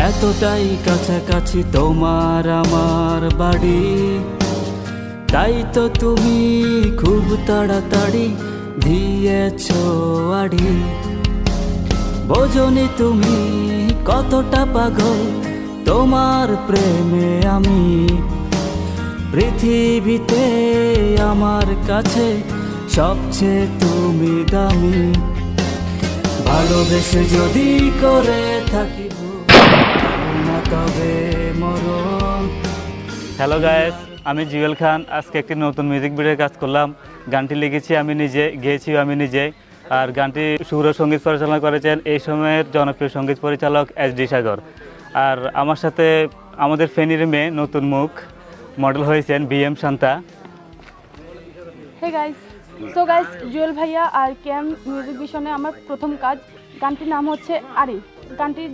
এতটাই কাছাকাছি তোমার আমার বাড়ি, তাই তো তুমি খুব তাড়াতাড়ি দিয়েছো আড়ি। বোঝনি তুমি কতটা পাগল তোমার প্রেমে আমি, পৃথিবীতে আমার কাছে সবচেয়ে তুমি দামি। ভালোবেসে যদি করে থাকি না তবে মরণ। হ্যালো গাইস, আমি জুয়েল খান। আজকে একটি নতুন মিউজিক ভিডিওর কাজ করলাম। গানটি লিখেছি আমি নিজে, গেয়েছি আমি নিজে। আর গানটি সুর ও সঙ্গীত পরিচালনা করেছেন এই সময়ের জনপ্রিয় সঙ্গীত পরিচালক SD সাগর। আর আমার সাথে আমাদের ফেনীর মেয়ে, নতুন মুখ, মডেল হয়েছেন BM Shanta. Hey guys, Jewel ভাইয়া আর ক্যাম মিউজিক ভিশনে আমার প্রথম কাজ। গানটির নাম হচ্ছে আরি। গানটির